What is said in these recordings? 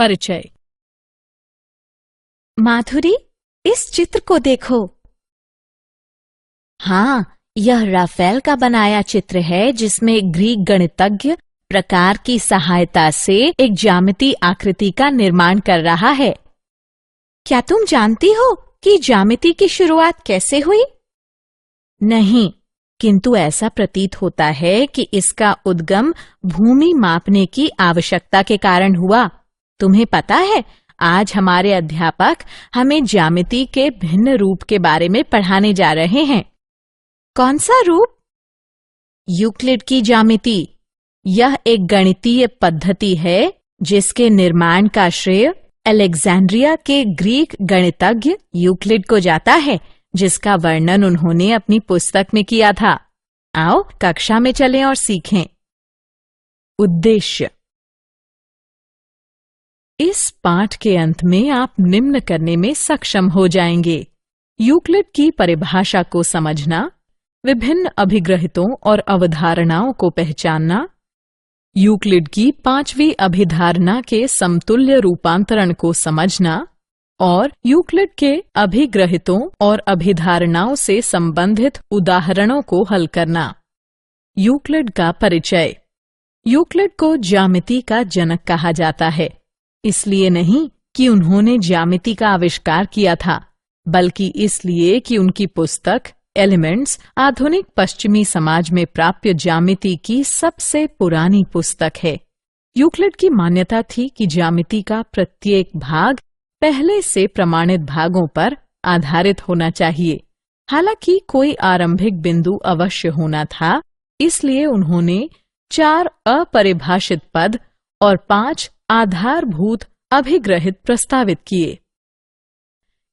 परिचय। माधुरी, इस चित्र को देखो। हाँ, यह राफेल का बनाया चित्र है जिसमें ग्रीक गणितज्ञ प्रकार की सहायता से एक ज्यामिति आकृति का निर्माण कर रहा है। क्या तुम जानती हो कि ज्यामिति की शुरुआत कैसे हुई? नहीं, किंतु ऐसा प्रतीत होता है कि इसका उद्गम भूमि मापने की आवश्यकता के कारण हुआ। तुम्हें पता है, आज हमारे अध्यापक हमें ज्यामिति के भिन्न रूप के बारे में पढ़ाने जा रहे हैं। कौन सा रूप? यूक्लिड की ज्यामिति। यह एक गणितीय पद्धति है जिसके निर्माण का श्रेय अलेक्जेंड्रिया के ग्रीक गणितज्ञ यूक्लिड को जाता है, जिसका वर्णन उन्होंने अपनी पुस्तक में किया था। आओ कक्षा में चलें और सीखें। उद्देश्य। इस पाठ के अंत में आप निम्न करने में सक्षम हो जाएंगे: यूक्लिड की परिभाषा को समझना, विभिन्न अभिग्रहितों और अवधारणाओं को पहचानना, यूक्लिड की 5वीं अभिधारणा के समतुल्य रूपांतरण को समझना और यूक्लिड के अभिग्रहितों और अभिधारणाओं से संबंधित उदाहरणों को हल करना। यूक्लिड का परिचय। यूक्लिड को ज्यामिति का जनक कहा जाता है, इसलिए नहीं कि उन्होंने ज्यामिति का आविष्कार किया था, बल्कि इसलिए कि उनकी पुस्तक एलिमेंट्स आधुनिक पश्चिमी समाज में प्राप्य ज्यामिति की सबसे पुरानी पुस्तक है। यूक्लिड की मान्यता थी कि ज्यामिति का प्रत्येक भाग पहले से प्रमाणित भागों पर आधारित होना चाहिए। हालांकि कोई आरंभिक बिंदु अवश्य होना था, इसलिए उन्होंने 4 अपरिभाषित पद और 5 आधारभूत अभिग्रहित प्रस्तावित किए।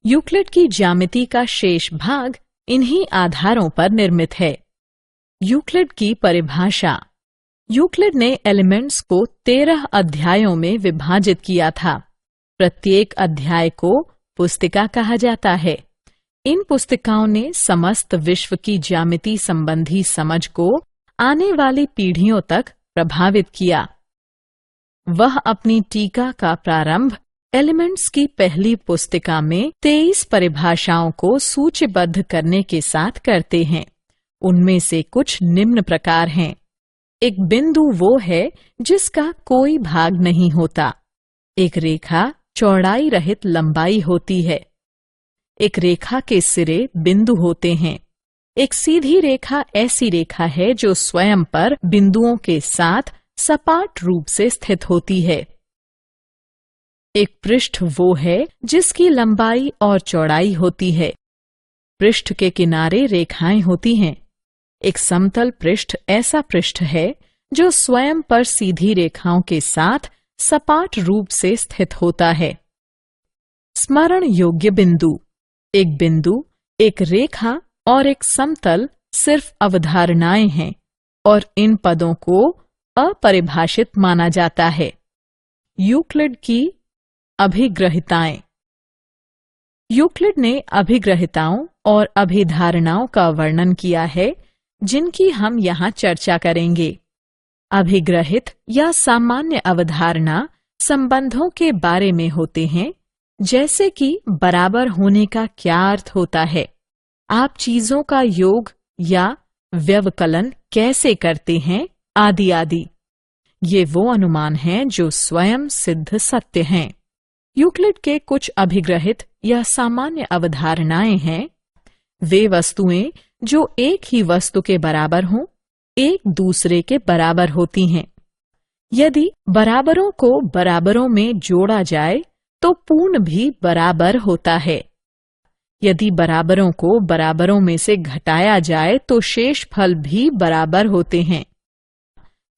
यूक्लिड की ज्यामिति का शेष भाग इन्हीं आधारों पर निर्मित है। यूक्लिड की परिभाषा। यूक्लिड ने एलिमेंट्स को 13 अध्यायों में विभाजित किया था। प्रत्येक अध्याय को पुस्तिका कहा जाता है। इन पुस्तिकाओं ने समस्त विश्व की ज्यामिति संबंधी समझ को आने वाली पीढ़ियों तक प्रभावित किया। वह अपनी टीका का प्रारंभ एलिमेंट्स की पहली पुस्तिका में 23 परिभाषाओं को सूचीबद्ध करने के साथ करते हैं। उनमें से कुछ निम्न प्रकार हैं। एक बिंदु वो है जिसका कोई भाग नहीं होता। एक रेखा चौड़ाई रहित लंबाई होती है। एक रेखा के सिरे बिंदु होते हैं। एक सीधी रेखा ऐसी रेखा है जो स्वयं पर बिंदुओं के साथ सपाट रूप से स्थित होती है। एक पृष्ठ वो है जिसकी लंबाई और चौड़ाई होती है। पृष्ठ के किनारे रेखाएं होती हैं। एक समतल पृष्ठ ऐसा पृष्ठ है जो स्वयं पर सीधी रेखाओं के साथ सपाट रूप से स्थित होता है। स्मरण योग्य बिंदु। एक बिंदु, एक रेखा और एक समतल सिर्फ अवधारणाएं हैं और इन पदों को अपरिभाषित माना जाता है। यूक्लिड की अभिग्रहिताएं। यूक्लिड ने अभिग्रहिताओं और अभिधारणाओं का वर्णन किया है जिनकी हम यहाँ चर्चा करेंगे। अभिग्रहित या सामान्य अवधारणा संबंधों के बारे में होते हैं, जैसे कि बराबर होने का क्या अर्थ होता है, आप चीजों का योग या व्यवकलन कैसे करते हैं, आदि आदि। ये वो अनुमान हैं जो स्वयं सिद्ध सत्य हैं। यूक्लिड के कुछ अभिग्रहित या सामान्य अवधारणाएं हैं। वे वस्तुएं जो एक ही वस्तु के बराबर हों, एक दूसरे के बराबर होती हैं। यदि बराबरों को बराबरों में जोड़ा जाए तो पूर्ण भी बराबर होता है। यदि बराबरों को बराबरों में से घटाया जाए तो शेष फल भी बराबर होते हैं।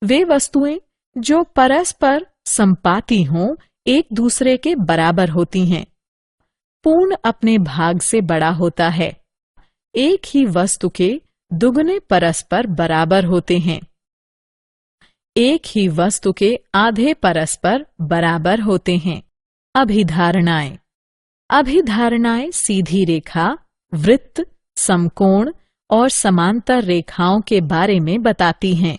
वे वस्तुएं जो परस्पर संपाती हों, एक दूसरे के बराबर होती हैं। पूर्ण अपने भाग से बड़ा होता है। एक ही वस्तु के दुगने परस्पर बराबर होते हैं। एक ही वस्तु के आधे परस्पर बराबर होते हैं। अभिधारणाएं। अभिधारणाएं सीधी रेखा, वृत्त, समकोण और समांतर रेखाओं के बारे में बताती हैं।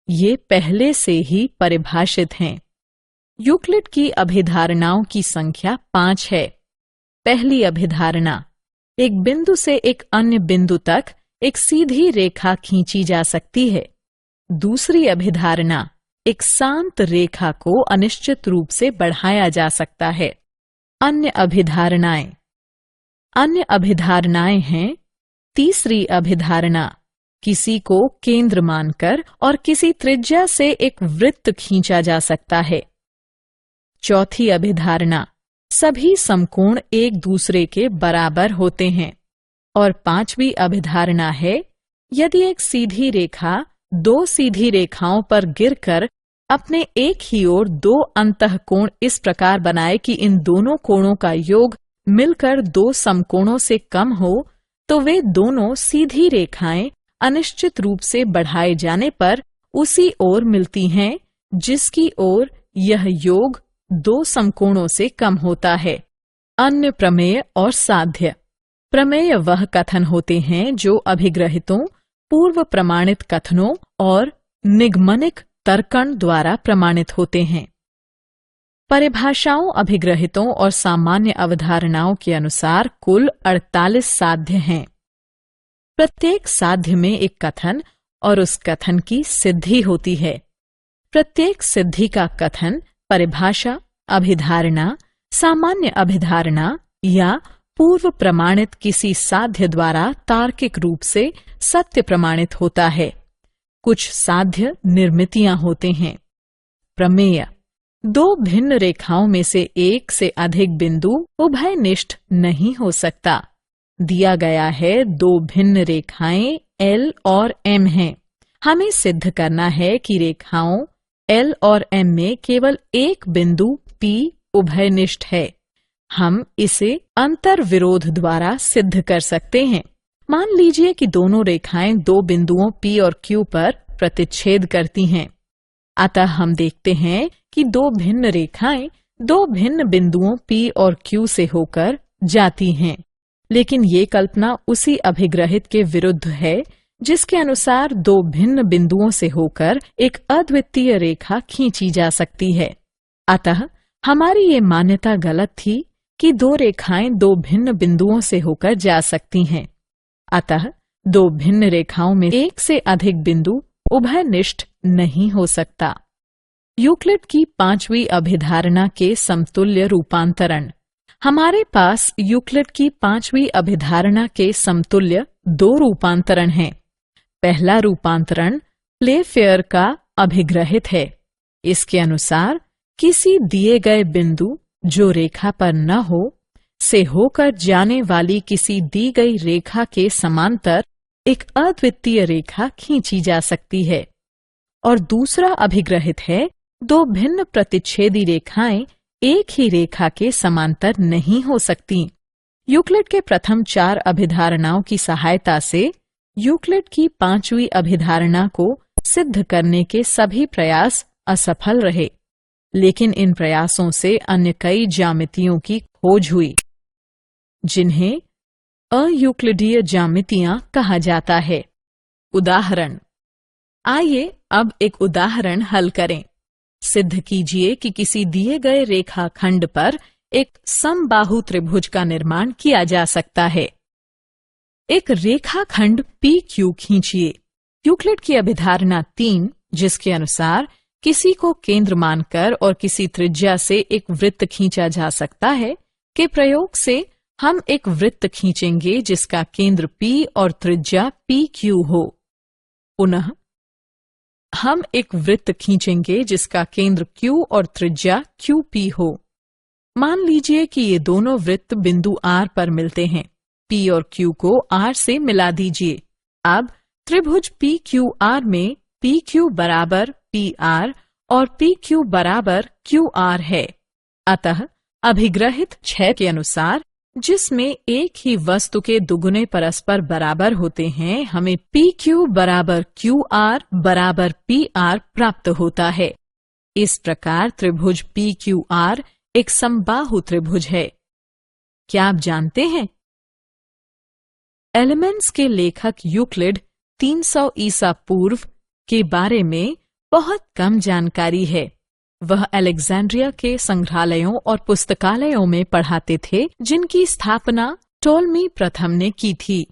ये पहले से ही परिभाषित हैं। यूक्लिड की अभिधारणाओं की संख्या 5 है। पहली अभिधारणा, एक बिंदु से एक अन्य बिंदु तक एक सीधी रेखा खींची जा सकती है। दूसरी अभिधारणा, एक शांत रेखा को अनिश्चित रूप से बढ़ाया जा सकता है। अन्य अभिधारणाएं हैं। तीसरी अभिधारणा, किसी को केंद्र मानकर और किसी त्रिज्या से एक वृत्त खींचा जा सकता है। चौथी अभिधारणा, सभी समकोण एक दूसरे के बराबर होते हैं। और पांचवी अभिधारणा है, यदि एक सीधी रेखा दो सीधी रेखाओं पर गिरकर अपने एक ही ओर दो अंतःकोण इस प्रकार बनाए कि इन दोनों कोणों का योग मिलकर दो समकोणों से कम हो, तो वे दोनों सीधी रेखाएं अनिश्चित रूप से बढ़ाए जाने पर उसी ओर मिलती हैं जिसकी ओर यह योग दो समकोणों से कम होता है। अन्य प्रमेय और साध्य। प्रमेय वह कथन होते हैं जो अभिग्रहितों, पूर्व प्रमाणित कथनों और निगमनिक तर्कण द्वारा प्रमाणित होते हैं। परिभाषाओं, अभिग्रहितों और सामान्य अवधारणाओं के अनुसार कुल 48 साध्य हैं। प्रत्येक साध्य में एक कथन और उस कथन की सिद्धि होती है। प्रत्येक सिद्धि का कथन परिभाषा, अभिधारणा, सामान्य अभिधारणा या पूर्व प्रमाणित किसी साध्य द्वारा तार्किक रूप से सत्य प्रमाणित होता है। कुछ साध्य निर्मितियां होते हैं। प्रमेय, दो भिन्न रेखाओं में से एक से अधिक बिंदु उभयनिष्ठ नहीं हो सकता। दिया गया है दो भिन्न रेखाएं L और M हैं। हमें सिद्ध करना है कि रेखाओं L और M में केवल एक बिंदु P उभयनिष्ठ है। हम इसे अंतर विरोध द्वारा सिद्ध कर सकते हैं। मान लीजिए कि दोनों रेखाएं दो बिंदुओं P और Q पर प्रतिच्छेद करती हैं। अतः हम देखते हैं कि दो भिन्न रेखाएं दो भिन्न बिंदुओं P और Q से होकर जाती हैं। लेकिन ये कल्पना उसी अभिग्रहित के विरुद्ध है जिसके अनुसार दो भिन्न बिंदुओं से होकर एक अद्वितीय रेखा खींची जा सकती है। अतः हमारी ये मान्यता गलत थी कि दो रेखाएं दो भिन्न बिंदुओं से होकर जा सकती हैं। अतः दो भिन्न रेखाओं में एक से अधिक बिंदु उभयनिष्ठ नहीं हो सकता। यूक्लिड की पांचवी अभिधारणा के समतुल्य रूपांतरण। हमारे पास यूक्लिड की पांचवी अभिधारणा के समतुल्य दो रूपांतरण हैं। पहला रूपांतरण प्लेफेयर का अभिग्रहित है। इसके अनुसार किसी दिए गए बिंदु जो रेखा पर न हो से होकर जाने वाली किसी दी गई रेखा के समांतर एक अद्वितीय रेखा खींची जा सकती है। और दूसरा अभिग्रहित है, दो भिन्न प्रतिच्छेदी रेखाएं एक ही रेखा के समांतर नहीं हो सकती। यूक्लिड के प्रथम चार अभिधारणाओं की सहायता से यूक्लिड की पांचवी अभिधारणा को सिद्ध करने के सभी प्रयास असफल रहे। लेकिन इन प्रयासों से अन्य कई ज्यामितियों की खोज हुई जिन्हें अयूक्लिडीय ज्यामितियां कहा जाता है। उदाहरण। आइए अब एक उदाहरण हल करें। सिद्ध कीजिए कि किसी दिए गए रेखाखंड पर एक समबाहु त्रिभुज का निर्माण किया जा सकता है। एक रेखाखंड PQ खींचिए। यूक्लिड की अभिधारणा 3, जिसके अनुसार किसी को केंद्र मानकर और किसी त्रिज्या से एक वृत्त खींचा जा सकता है, के प्रयोग से हम एक वृत्त खींचेंगे जिसका केंद्र P और त्रिज्या PQ हो। पुनः हम एक वृत्त खींचेंगे जिसका केंद्र Q और त्रिज्या QP हो। मान लीजिए कि ये दोनों वृत्त बिंदु R पर मिलते हैं। P और Q को R से मिला दीजिए। अब त्रिभुज PQR में PQ बराबर PR और PQ बराबर QR है। अतः अभिग्रहित 6 के अनुसार, जिसमें एक ही वस्तु के दुगुने परस्पर बराबर होते हैं, हमें PQ बराबर QR बराबर PR प्राप्त होता है। इस प्रकार त्रिभुज PQR एक समबाहु त्रिभुज है। क्या आप जानते हैं? एलिमेंट्स के लेखक यूक्लिड 300 ईसा पूर्व के बारे में बहुत कम जानकारी है। वह अलेक्जेंड्रिया के संग्रहालयों और पुस्तकालयों में पढ़ाते थे, जिनकी स्थापना टोलमी प्रथम ने की थी।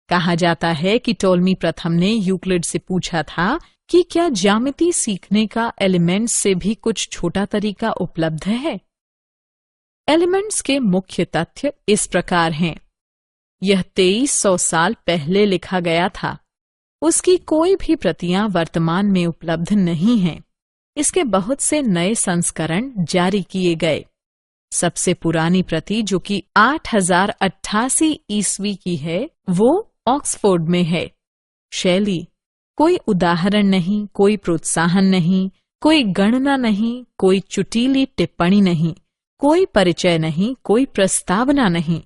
कहा जाता है कि टोलमी प्रथम ने यूक्लिड से पूछा था कि क्या ज्यामिति सीखने का एलिमेंट्स से भी कुछ छोटा तरीका उपलब्ध है। एलिमेंट्स के मुख्य तथ्य इस प्रकार हैं। यह 2300 साल पहले लिखा गया था। उसकी कोई भी प्रतियां वर्तमान में उपलब्ध नहीं हैं। इसके बहुत से नए संस्करण जारी किए गए। सबसे पुरानी प्रति, जो कि 8088 ईस्वी की है, वो ऑक्सफोर्ड में है। शैली: कोई उदाहरण नहीं, कोई प्रोत्साहन नहीं, कोई गणना नहीं, कोई चुटीली टिप्पणी नहीं, कोई परिचय नहीं, कोई प्रस्तावना नहीं,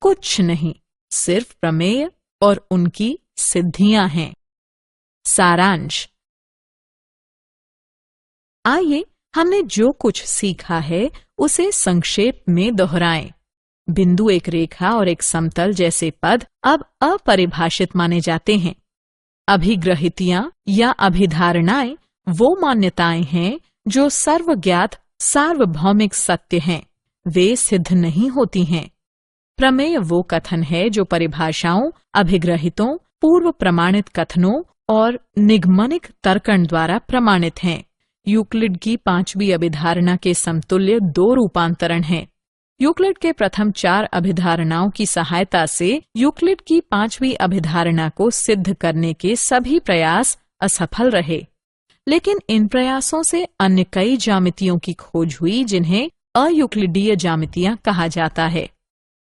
कुछ नहीं, सिर्फ प्रमेय और उनकी सिद्धियां हैं। सारांश: आइए हमने जो कुछ सीखा है उसे संक्षेप में दोहराएं। बिंदु, एक रेखा और एक समतल जैसे पद अब अपरिभाषित माने जाते हैं। अभिग्रहितियां या अभिधारणाएं वो मान्यताएं हैं जो सर्वज्ञात सार्वभौमिक सत्य हैं। वे सिद्ध नहीं होती हैं। प्रमेय वो कथन है जो परिभाषाओं, अभिग्रहितों, पूर्व प्रमाणित कथनों और निगमनिक तर्कण द्वारा प्रमाणित हैं। यूक्लिड की 5वीं अभिधारणा के समतुल्य 2 रूपांतरण हैं। यूक्लिड के प्रथम 4 अभिधारणाओं की सहायता से यूक्लिड की 5वीं अभिधारणा को सिद्ध करने के सभी प्रयास असफल रहे, लेकिन इन प्रयासों से अन्य कई ज्यामितियों की खोज हुई जिन्हें अयूक्लिडीय ज्यामितियां कहा जाता है।